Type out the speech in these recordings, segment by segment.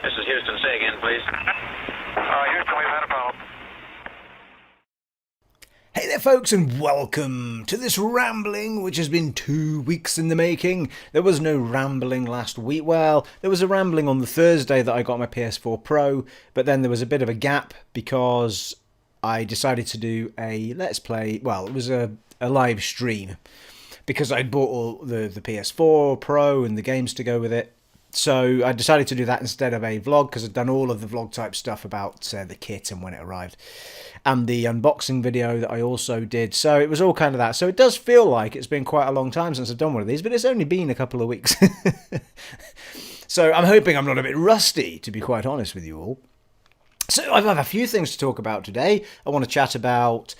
This is Houston. Say again, please. Houston, we've had a problem. Hey there folks, and welcome to this rambling which has been 2 weeks in the making. There was no rambling last week. Well, there was a rambling on the Thursday that I got my PS4 Pro, but then there was a bit of a gap because I decided to do a Let's Play. Well, it was a live stream because I'd bought all the PS4 Pro and the games to go with it. So I decided to do that instead of a vlog because I'd done all of the vlog type stuff about the kit and when it arrived, and the unboxing video that I also did. So it was all kind of that. So it does feel like it's been quite a long time since I've done one of these, but it's only been a couple of weeks. So I'm hoping I'm not a bit rusty, to be quite honest with you all. So I have a few things to talk about today. I want to chat about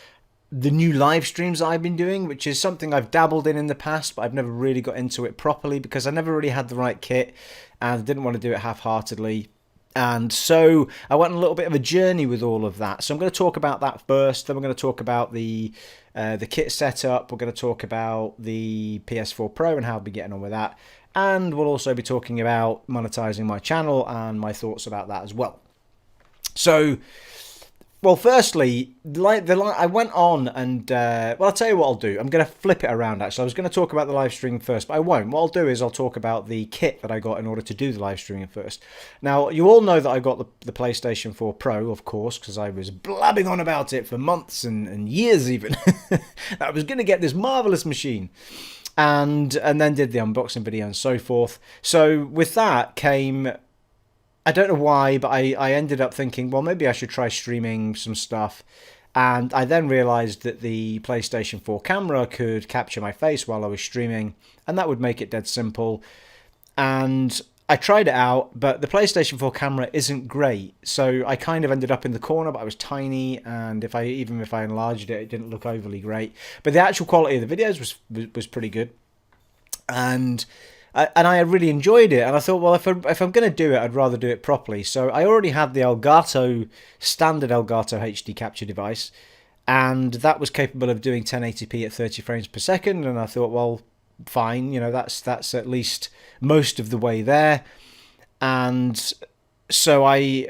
the new live streams I've been doing, which is something I've dabbled in the past, but I've never really got into it properly because I never really had the right kit and I didn't want to do it half-heartedly. And so I went on a little bit of a journey with all of that. So I'm going to talk about that first. Then we're going to talk about the kit setup. We're going to talk about the PS4 Pro and how I'll be getting on with that. And we'll also be talking about monetizing my channel and my thoughts about that as well. So, well, firstly, I went on and, well, I'll tell you what I'll do. I'm going to flip it around, actually. I was going to talk about the live stream first, but I won't. What I'll do is I'll talk about the kit that I got in order to do the live streaming first. Now, you all know that I got the PlayStation 4 Pro, of course, because I was blabbing on about it for months and years even. I was going to get this marvellous machine. And then did the unboxing video and so forth. So with that came, I don't know why, but I ended up thinking, well, maybe I should try streaming some stuff. And I then realised that the PlayStation 4 camera could capture my face while I was streaming, and that would make it dead simple. And I tried it out, but the PlayStation 4 camera isn't great. So I kind of ended up in the corner, but I was tiny, and even if I enlarged it, it didn't look overly great. But the actual quality of the videos was pretty good. And I really enjoyed it, and I thought, well, if I'm going to do it, I'd rather do it properly. So I already had the standard Elgato HD capture device, and that was capable of doing 1080p at 30 frames per second. And I thought, well, fine, you know, that's at least most of the way there. And so I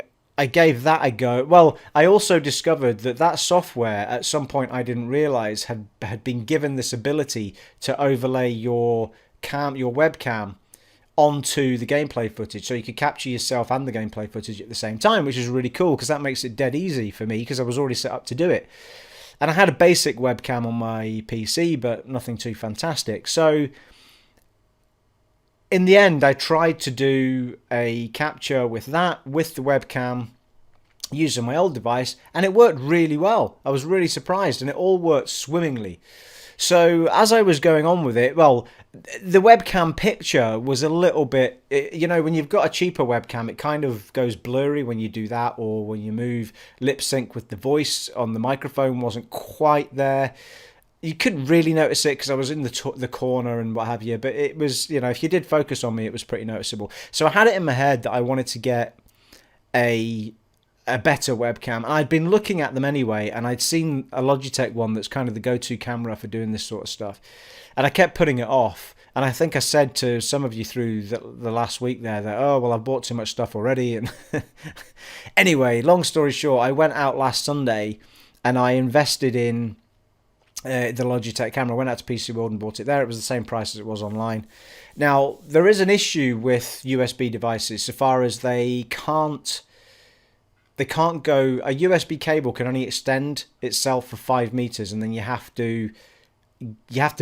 gave that a go. Well, I also discovered that software at some point I didn't realize had been given this ability to overlay your webcam onto the gameplay footage, so you could capture yourself and the gameplay footage at the same time, which is really cool because that makes it dead easy for me because I was already set up to do it. And I had a basic webcam on my PC, but nothing too fantastic. So in the end, I tried to do a capture with the webcam using my old device, and it worked really well. I was really surprised, and it all worked swimmingly. So as I was going on with it, well, the webcam picture was a little bit, you know, when you've got a cheaper webcam, it kind of goes blurry when you do that, or when you move lip sync with the voice on the microphone wasn't quite there. You couldn't really notice it because I was in the corner and what have you, but it was, you know, if you did focus on me, it was pretty noticeable. So I had it in my head that I wanted to get a better webcam, and I'd been looking at them anyway, and I'd seen a Logitech one that's kind of the go-to camera for doing this sort of stuff, and I kept putting it off. And I think I said to some of you through the last week there that, oh, well, I've bought too much stuff already. And anyway, long story short, I went out last Sunday and I invested in the Logitech camera. I went out to PC World and bought it there. It was the same price as it was online. Now, there is an issue with USB devices so far as they can't go, a USB cable can only extend itself for 5 meters, and then you have to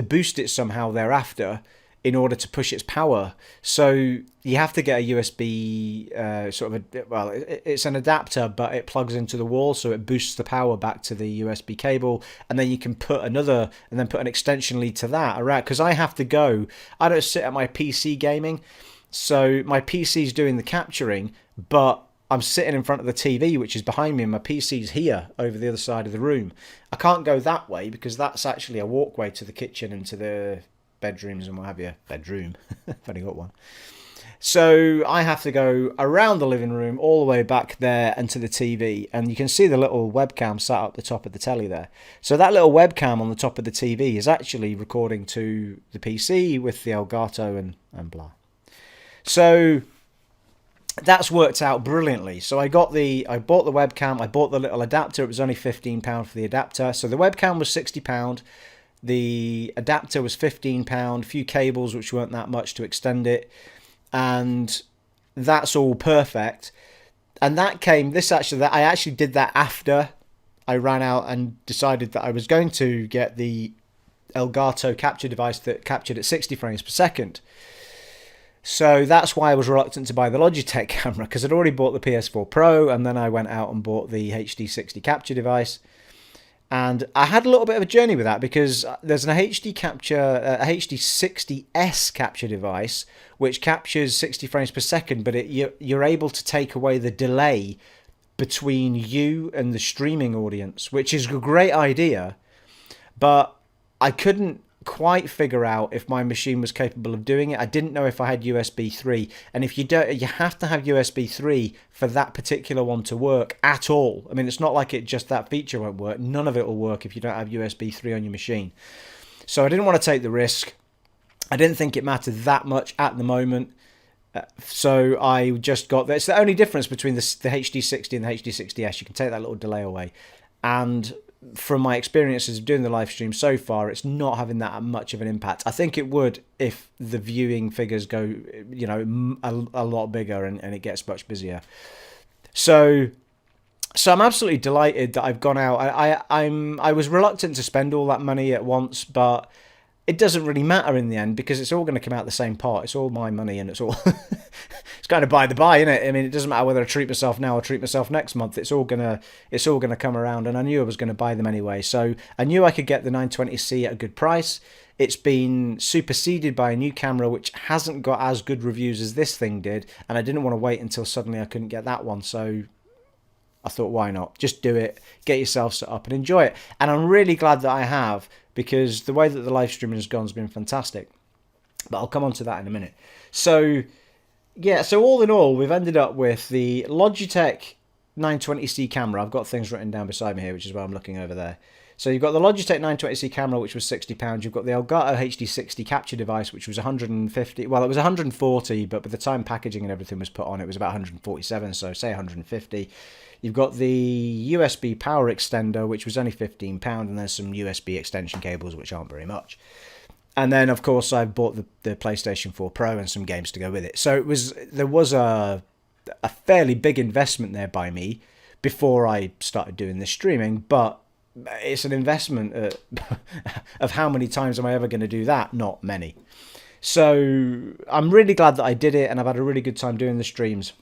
boost it somehow thereafter in order to push its power. So you have to get a USB it's an adapter, but it plugs into the wall, so it boosts the power back to the USB cable, and then you can put an extension lead to that. Alright, because I don't sit at my PC gaming, so my PC's doing the capturing, but I'm sitting in front of the TV, which is behind me, and my PC's here over the other side of the room. I can't go that way because that's actually a walkway to the kitchen and to the bedrooms and what have you. Bedroom. I've only got one. So I have to go around the living room all the way back there and to the TV, and you can see the little webcam sat up the top of the telly there. So that little webcam on the top of the TV is actually recording to the PC with the Elgato and blah. So that's worked out brilliantly. So I bought the webcam, I bought the little adapter. It was only £15 for the adapter. So the webcam was £60. The adapter was £15, a few cables which weren't that much to extend it, and that's all perfect. And I actually did that after I ran out and decided that I was going to get the Elgato capture device that captured at 60 frames per second. So that's why I was reluctant to buy the Logitech camera, because I'd already bought the PS4 Pro, and then I went out and bought the HD60 capture device. And I had a little bit of a journey with that, because there's an HD60S capture device which captures 60 frames per second, but you're able to take away the delay between you and the streaming audience, which is a great idea, but I couldn't quite figure out if my machine was capable of doing it. I didn't know if I had USB 3, and if you don't, you have to have USB 3 for that particular one to work at all. I mean, it's not like that feature won't work. None of it will work if you don't have USB 3 on your machine. So I didn't want to take the risk. I didn't think it mattered that much at the moment. So I just got this. It's the only difference between the HD60 and the HD60S. You can take that little delay away. And from my experiences of doing the live stream so far, it's not having that much of an impact. I think it would if the viewing figures go, a lot bigger and it gets much busier. So I'm absolutely delighted that I've gone out. I was reluctant to spend all that money at once, but it doesn't really matter in the end, because it's all going to come out the same pot. It's all my money, and it's all it's kind of by the by, isn't it? I mean, it doesn't matter whether I treat myself now or treat myself next month. It's all gonna come around, and I knew I was going to buy them anyway. So I knew I could get the 920C at a good price. It's been superseded by a new camera which hasn't got as good reviews as this thing did, and I didn't want to wait until suddenly I couldn't get that one. So I thought, why not? Just do it, get yourself set up and enjoy it. And I'm really glad that I have, because the way that the live streaming has gone has been fantastic. But I'll come on to that in a minute. So all in all, we've ended up with the Logitech 920C camera. I've got things written down beside me here, which is why I'm looking over there. So you've got the Logitech 920C camera, which was £60. You've got the Elgato HD60 capture device, which was 150. Well, it was 140, but by the time packaging and everything was put on, it was about 147. So say 150. You've got the USB power extender, which was only £15, and there's some USB extension cables, which aren't very much. And then, of course, I've bought the PlayStation 4 Pro and some games to go with it. So there was a fairly big investment there by me before I started doing this streaming, but it's an investment of how many times am I ever going to do that? Not many. So I'm really glad that I did it, and I've had a really good time doing the streams.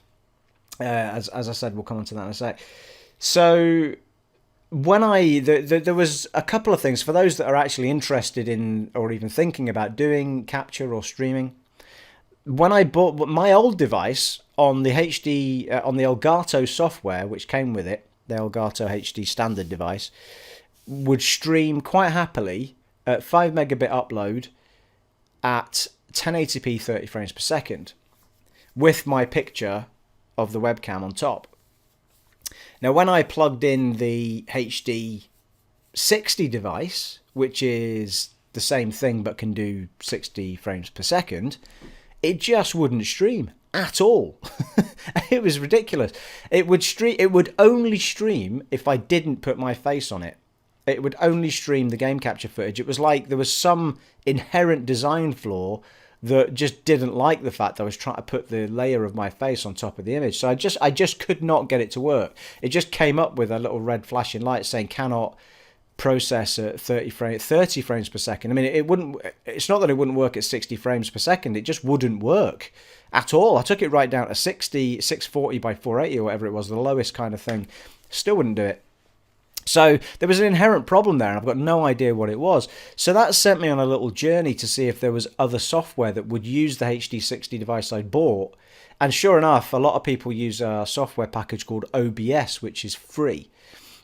As I said, we'll come on to that in a sec. So when there was a couple of things for those that are actually interested in or even thinking about doing capture or streaming. When I bought my old device on the on the Elgato software, which came with it, the Elgato HD standard device, would stream quite happily at 5 megabit upload at 1080p 30 frames per second with my picture of the webcam on top. Now, when I plugged in the HD60 device, which is the same thing but can do 60 frames per second, it just wouldn't stream at all. It was ridiculous. It would only stream if I didn't put my face on it. It would only stream the game capture footage. It was like there was some inherent design flaw that just didn't like the fact that I was trying to put the layer of my face on top of the image. So I just could not get it to work. It just came up with a little red flashing light saying cannot process at 30 frames per second. I mean, it's not that it wouldn't work at 60 frames per second. It just wouldn't work at all. I took it right down to 640 by 480 or whatever it was, the lowest kind of thing. Still wouldn't do it. So there was an inherent problem there, and I've got no idea what it was. So that sent me on a little journey to see if there was other software that would use the HD60 device I bought. And sure enough, a lot of people use a software package called OBS, which is free.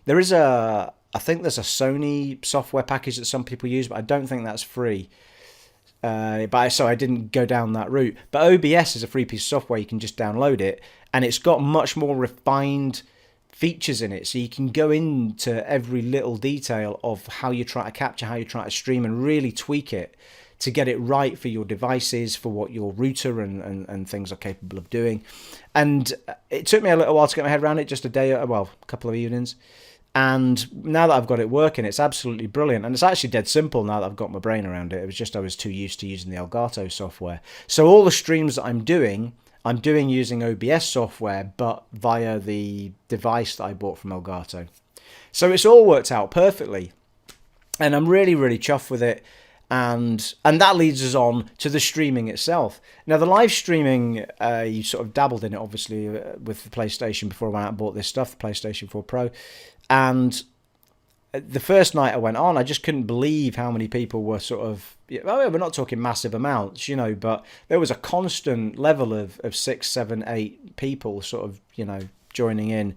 I think there's a Sony software package that some people use, but I don't think that's free. So I didn't go down that route. But OBS is a free piece of software. You can just download it, and it's got much more refined features in it, so you can go into every little detail of how you try to capture, how you try to stream, and really tweak it to get it right for your devices, for what your router and things are capable of doing. And it took me a little while to get my head around it, just a couple of evenings. And now that I've got it working, it's absolutely brilliant. And it's actually dead simple now that I've got my brain around it. It was just I was too used to using the Elgato software. So all the streams that I'm doing using OBS software, but via the device that I bought from Elgato. So it's all worked out perfectly. And I'm really, really chuffed with it. And that leads us on to the streaming itself. Now, the live streaming, you sort of dabbled in it, obviously, with the PlayStation before I went out and bought this stuff, the PlayStation 4 Pro. And the first night I went on, I just couldn't believe how many people were sort of, we're not talking massive amounts, but there was a constant level of 6, 7, 8 people sort of, joining in,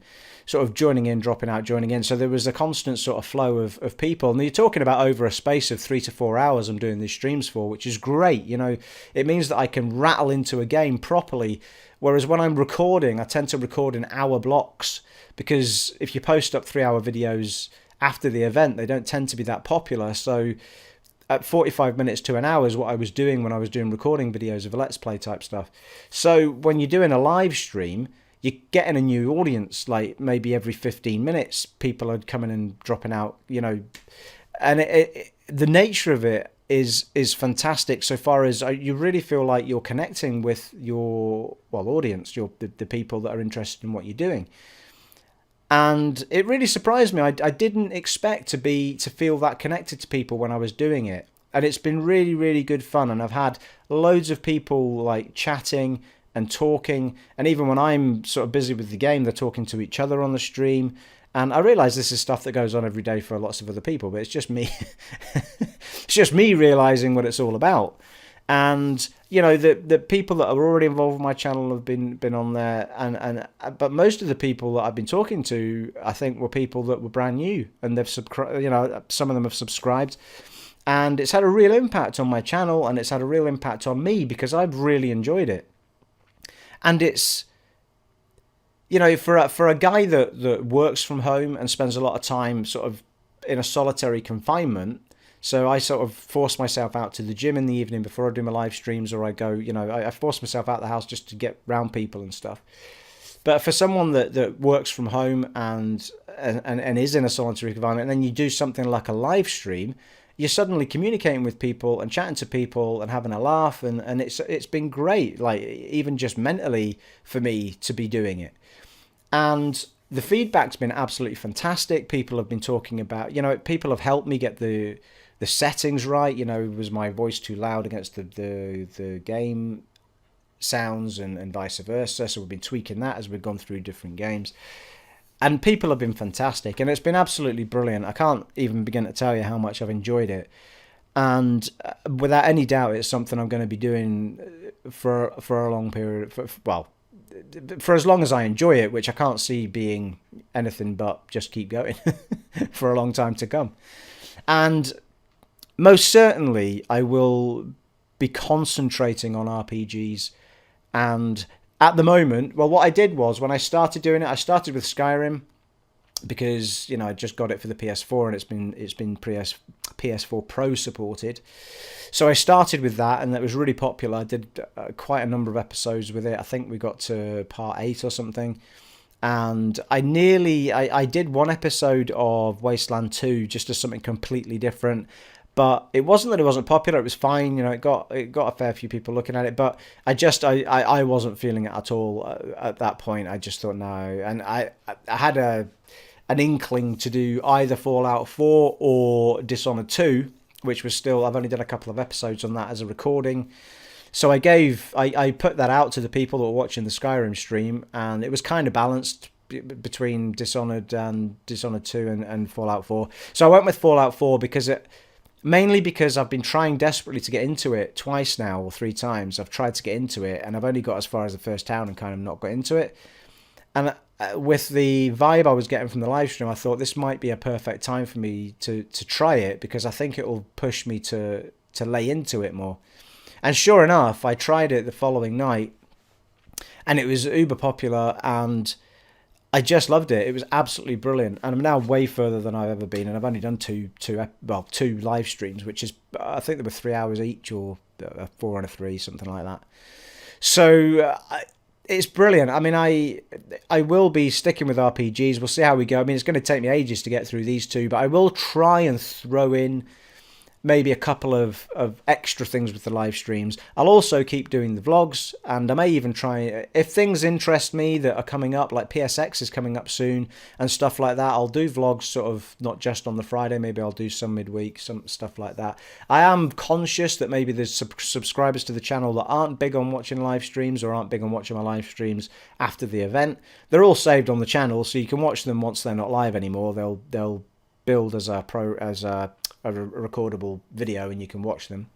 dropping out, joining in. So there was a constant sort of flow of people. And you're talking about over a space of 3 to 4 hours I'm doing these streams for, which is great. It means that I can rattle into a game properly. Whereas when I'm recording, I tend to record in hour blocks, because if you post up 3-hour videos after the event, they don't tend to be that popular. So at 45 minutes to an hour is what I was doing when I was doing recording videos of a Let's Play type stuff. So when you're doing a live stream, you're getting a new audience, like maybe every 15 minutes, people are coming and dropping out, and the nature of it is fantastic so far as you really feel like you're connecting with your audience, the people that are interested in what you're doing. And it really surprised me. I didn't expect to feel that connected to people when I was doing it. And it's been really, really good fun. And I've had loads of people like chatting and talking. And even when I'm sort of busy with the game, they're talking to each other on the stream. And I realise this is stuff that goes on every day for lots of other people, but it's just me. It's just me realising what it's all about. And the people that are already involved with my channel have been on there, but most of the people that I've been talking to, I think, were people that were brand new, and they've subscribed. Some of them have subscribed, and it's had a real impact on my channel, and it's had a real impact on me because I've really enjoyed it. And it's for a guy that works from home and spends a lot of time sort of in a solitary confinement. So I sort of force myself out to the gym in the evening before I do my live streams, or I go, I force myself out the house just to get around people and stuff. But for someone that works from home and is in a solitary environment, and then you do something like a live stream, you're suddenly communicating with people and chatting to people and having a laugh, and it's been great, like even just mentally for me to be doing it. And the feedback's been absolutely fantastic. People have been talking about, people have helped me get the settings right. Was my voice too loud against the game sounds and vice versa? So we've been tweaking that as we've gone through different games. And people have been fantastic, and it's been absolutely brilliant. I can't even begin to tell you how much I've enjoyed it. And without any doubt, it's something I'm going to be doing for a long period, for as long as I enjoy it, which I can't see being anything but just keep going for a long time to come. And most certainly, I will be concentrating on RPGs. And at the moment, what I did was, when I started doing it, I started with Skyrim, because I just got it for the PS4 and it's been PS4 Pro supported. So I started with that, and that was really popular. I did quite a number of episodes with it. I think we got to part 8 or something. And I did one episode of Wasteland 2 just as something completely different. But it wasn't that it wasn't popular. It was fine. It got a fair few people looking at it. But I wasn't feeling it at all at that point. I just thought no. And I had an inkling to do either Fallout 4 or Dishonored 2, which was still, I've only done a couple of episodes on that as a recording. So I put that out to the people that were watching the Skyrim stream, and it was kind of balanced between Dishonored and Dishonored 2 and Fallout 4. So I went with Fallout 4 mainly because I've been trying desperately to get into it twice now, or 3 times. I've tried to get into it, and I've only got as far as the first town and kind of not got into it. And with the vibe I was getting from the live stream, I thought this might be a perfect time for me to try it, because I think it will push me to lay into it more. And sure enough, I tried it the following night, and it was uber popular, and I just loved it. It was absolutely brilliant, and I'm now way further than I've ever been. And I've only done two live streams, which is, I think they were 3 hours each, or 4 and 3, something like that. So it's brilliant. I mean, I will be sticking with RPGs. We'll see how we go. I mean, it's going to take me ages to get through these two, but I will try and throw in maybe a couple of extra things with the live streams. I'll also keep doing the vlogs, and I may even try, if things interest me that are coming up, like PSX is coming up soon and stuff like that, I'll do vlogs sort of not just on the Friday, maybe I'll do some midweek, some stuff like that. I am conscious that maybe there's subscribers to the channel that aren't big on watching live streams or aren't big on watching my live streams after the event. They're all saved on the channel, so you can watch them once they're not live anymore. They'll build as a recordable video, and you can watch them.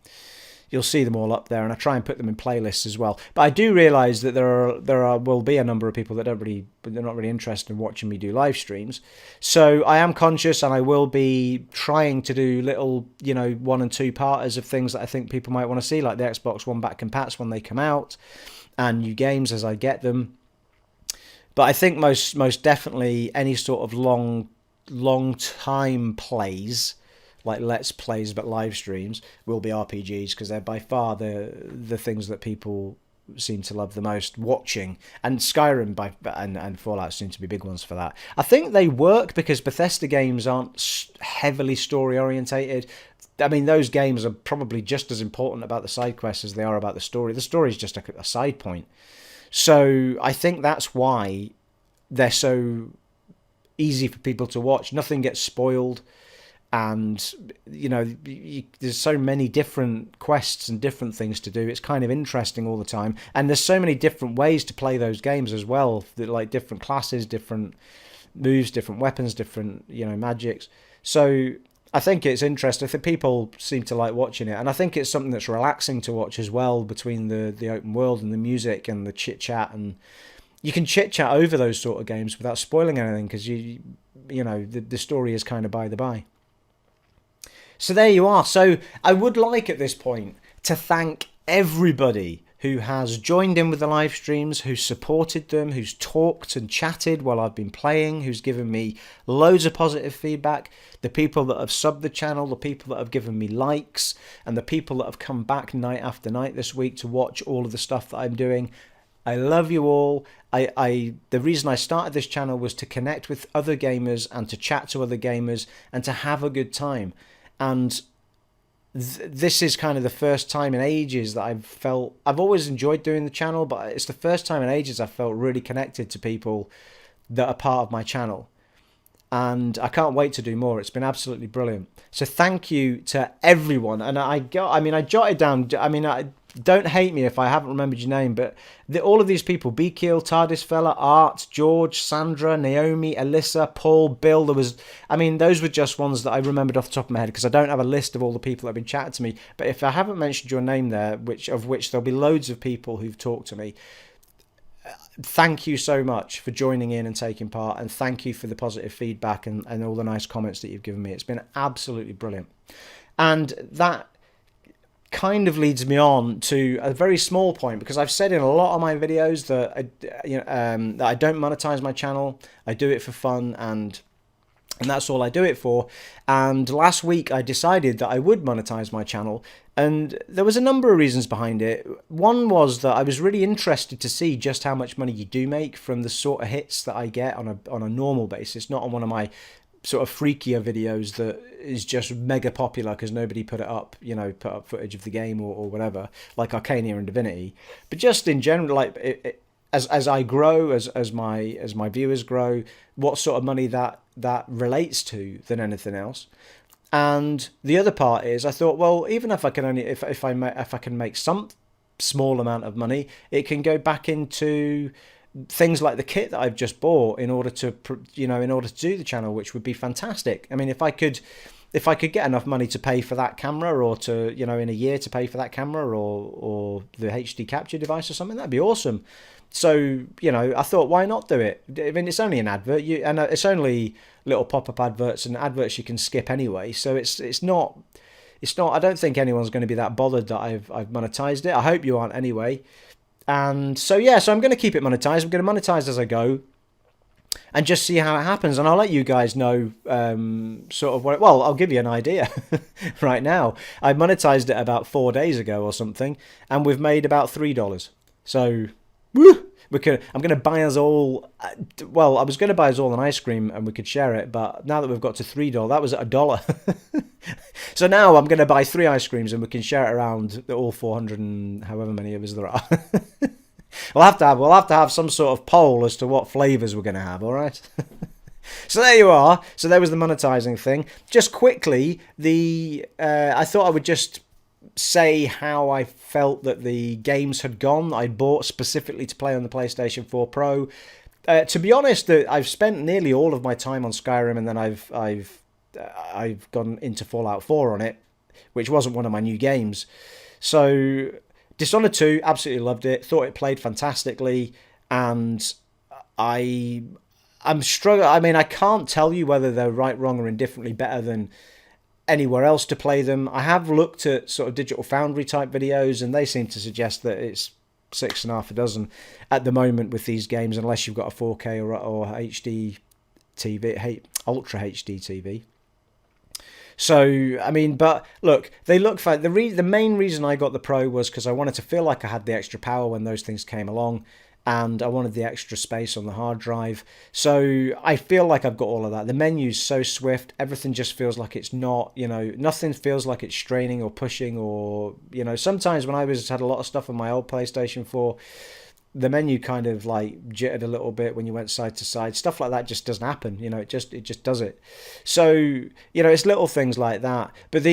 You'll see them all up there, and I try and put them in playlists as well. But I do realise that there will be a number of people that they're not really interested in watching me do live streams. So I am conscious, and I will be trying to do little, 1 and 2 parters of things that I think people might want to see, like the Xbox One back compats when they come out, and new games as I get them. But I think most definitely any sort of long time plays, like let's plays but live streams, will be RPGs, because they're by far the things that people seem to love the most watching. And Skyrim and Fallout seem to be big ones for that. I think they work because Bethesda games aren't heavily story orientated. I mean, those games are probably just as important about the side quests as they are about the story. The story is just a side point. So I think that's why they're so easy for people to watch. Nothing gets spoiled, and there's so many different quests and different things to do. It's kind of interesting all the time, and there's so many different ways to play those games as well, like different classes, different moves, different weapons, different magics. So I think it's interesting. I think people seem to like watching it, and I think it's something that's relaxing to watch as well, between the open world and the music and the chit chat. And you can chit chat over those sort of games without spoiling anything, because the story is kind of by the by. So there you are. So I would like at this point to thank everybody who has joined in with the live streams, who's supported them, who's talked and chatted while I've been playing, who's given me loads of positive feedback, the people that have subbed the channel, the people that have given me likes, and the people that have come back night after night this week to watch all of the stuff that I'm doing. I love you all. The reason I started this channel was to connect with other gamers and to chat to other gamers and to have a good time. And this is kind of the first time in ages that I've always enjoyed doing the channel, but it's the first time in ages I've felt really connected to people that are part of my channel. And I can't wait to do more. It's been absolutely brilliant. So thank you to everyone. And I jotted down, don't hate me if I haven't remembered your name, but all of these people, Bekeel, TARDIS Fella, Art, George, Sandra, Naomi, Alyssa, Paul, Bill, those were just ones that I remembered off the top of my head, because I don't have a list of all the people that have been chatting to me. But if I haven't mentioned your name there, of which there'll be loads of people who've talked to me, thank you so much for joining in and taking part, and thank you for the positive feedback and all the nice comments that you've given me. It's been absolutely brilliant. And that kind of leads me on to a very small point, because I've said in a lot of my videos that I don't monetize my channel. I do it for fun, and that's all I do it for. And last week I decided that I would monetize my channel, and there was a number of reasons behind it. One was that I was really interested to see just how much money you do make from the sort of hits that I get on a normal basis, not on one of my sort of freakier videos that is just mega popular because nobody put it up, put up footage of the game or whatever, like Arcania and Divinity. But just in general, like as I grow, as my viewers grow, what sort of money that relates to than anything else. And the other part is, I thought, well, even if I can if I can make some small amount of money, it can go back into things like the kit that I've just bought in order to do the channel, which would be fantastic. I mean, if I could get enough money to pay for that camera, or to, in a year to pay for that camera or the HD capture device or something, that'd be awesome. So, I thought, why not do it? I mean, it's only an advert, and it's only little pop-up adverts, and adverts you can skip anyway. So it's not. I don't think anyone's going to be that bothered that I've monetized it. I hope you aren't anyway. And so, yeah, so I'm going to keep it monetized. I'm going to monetize as I go. and just see how it happens. And I'll let you guys know sort of what. Well, I'll give you an idea right now. I monetized it about 4 days ago or something, and we've made about $3. So, woo! I'm going to buy us all. Well, I was going to buy us all an ice cream and we could share it, but now that we've got to $3, that was at $1. So now I'm going to buy 3 ice creams and we can share it around all 400 and however many of us there are. We'll have to have some sort of poll as to what flavors we're going to have. All right. So there you are. So there was the monetizing thing. Just quickly, I thought I would just say how I felt that the games had gone. I bought specifically to play on the PlayStation 4 Pro. To be honest, I've spent nearly all of my time on Skyrim, and then I've gone into Fallout 4 on it, which wasn't one of my new games. So Dishonored 2, absolutely loved it. Thought it played fantastically, and I'm struggling. I mean, I can't tell you whether they're right, wrong, or indifferently better than anywhere else to play them. I have looked at sort of Digital Foundry type videos, and they seem to suggest that it's 6.5 dozen at the moment with these games, unless you've got a 4K or HD TV, Ultra HD TV. So, I mean, but look, they look fine. The main reason I got the Pro was because I wanted to feel like I had the extra power when those things came along, and I wanted the extra space on the hard drive. So I feel like I've got all of that. The menu's so swift. Everything just feels like it's not, nothing feels like it's straining or pushing or, sometimes when I had a lot of stuff on my old PlayStation 4, the menu kind of like jittered a little bit when you went side to side. Stuff like that just doesn't happen. It just does it. So, it's little things like that. But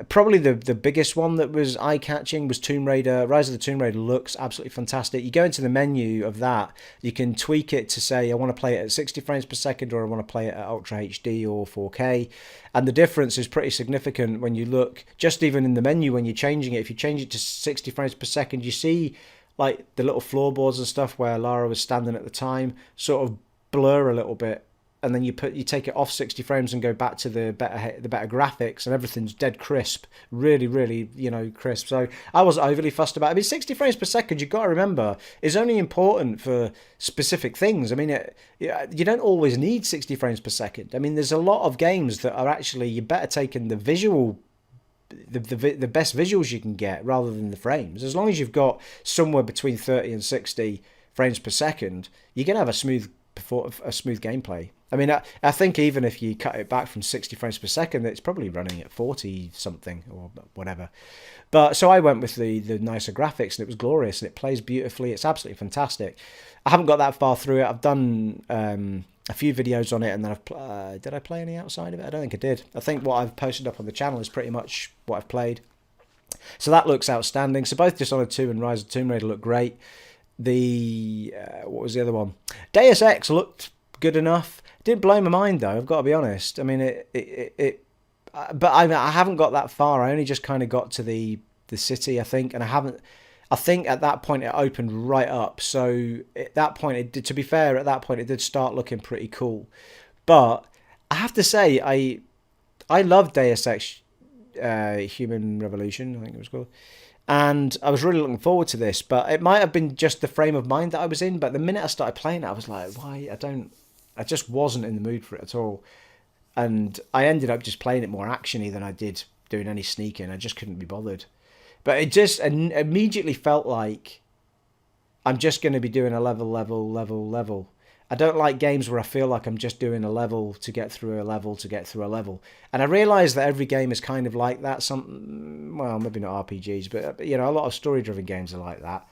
probably the biggest one that was eye-catching was Tomb Raider. Rise of the Tomb Raider looks absolutely fantastic. You go into the menu of that, you can tweak it to say, I want to play it at 60 frames per second or I want to play it at Ultra HD or 4K. And the difference is pretty significant when you look, just even in the menu when you're changing it. If you change it to 60 frames per second, you see like the little floorboards and stuff where Lara was standing at the time sort of blur a little bit. And then you take it off 60 frames and go back to the better graphics, and everything's dead crisp, really, really, crisp. So I wasn't overly fussed about it. I mean, 60 frames per second, you've got to remember, is only important for specific things. I mean, you don't always need 60 frames per second. I mean, there's a lot of games that are actually, you're better taking the visual, the best visuals you can get rather than the frames. As long as you've got somewhere between 30 and 60 frames per second, you're going to have a smooth gameplay. I mean, I think even if you cut it back from 60 frames per second, it's probably running at 40 something or whatever. But so I went with the nicer graphics, and it was glorious, and it plays beautifully. It's absolutely fantastic. I haven't got that far through it. I've done a few videos on it, and then did I play any outside of it? I don't think I did. I think what I've posted up on the channel is pretty much what I've played. So that looks outstanding. So both Dishonored 2 and Rise of the Tomb Raider look great. What was the other one? Deus Ex looked good enough. Didn't blow my mind though, I've got to be honest. I mean, but I haven't got that far. I only just kind of got to the city, I think, and I think at that point it opened right up. So at that point, to be fair, at that point it did start looking pretty cool. But I have to say, I love Deus Ex Human Revolution, I think it was called. And I was really looking forward to this, but it might have been just the frame of mind that I was in. But the minute I started playing it, I was like, why? I just wasn't in the mood for it at all. And I ended up just playing it more actiony than I did doing any sneaking. I just couldn't be bothered. But it just immediately felt like I'm just going to be doing a level. I don't like games where I feel like I'm just doing a level to get through a level. And I realise that every game is kind of like that. Well, maybe not RPGs, but a lot of story-driven games are like that.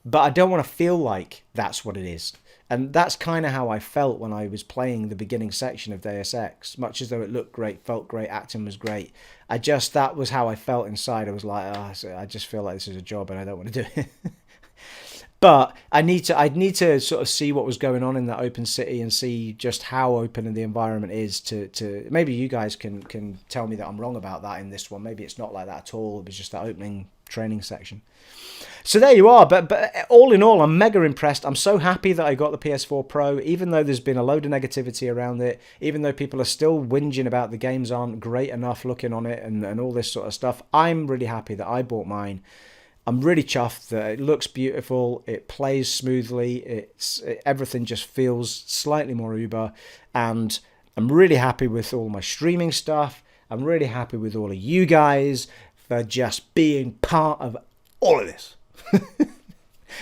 But I don't want to feel like that's what it is. And that's kind of how I felt when I was playing the beginning section of Deus Ex. Much as though it looked great, felt great, acting was great. That was how I felt inside. I was like, I just feel like this is a job and I don't want to do it. But I'd need to sort of see what was going on in that open city and see just how open the environment is to maybe you guys can tell me that I'm wrong about that in this one. Maybe it's not like that at all. It was just that opening training section. So there you are. But all in all, I'm mega impressed. I'm so happy that I got the PS4 Pro, even though there's been a load of negativity around it, even though people are still whinging about the games aren't great enough looking on it and all this sort of stuff. I'm really happy that I bought mine. I'm really chuffed that it looks beautiful, it plays smoothly, everything just feels slightly more Uber, and I'm really happy with all my streaming stuff. I'm really happy with all of you guys for just being part of all of this.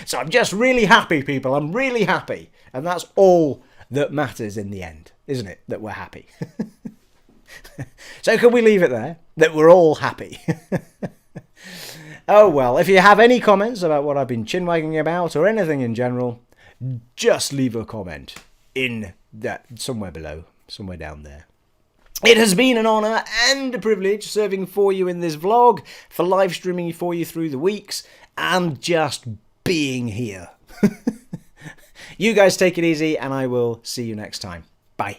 So I'm just really happy, people. I'm really happy. And that's all that matters in the end, isn't it? That we're happy. So can we leave it there? That we're all happy. Oh well, if you have any comments about what I've been chinwagging about or anything in general, just leave a comment in that somewhere below, somewhere down there. It has been an honour and a privilege serving for you in this vlog, for live streaming for you through the weeks, and just being here. You guys take it easy, and I will see you next time. Bye.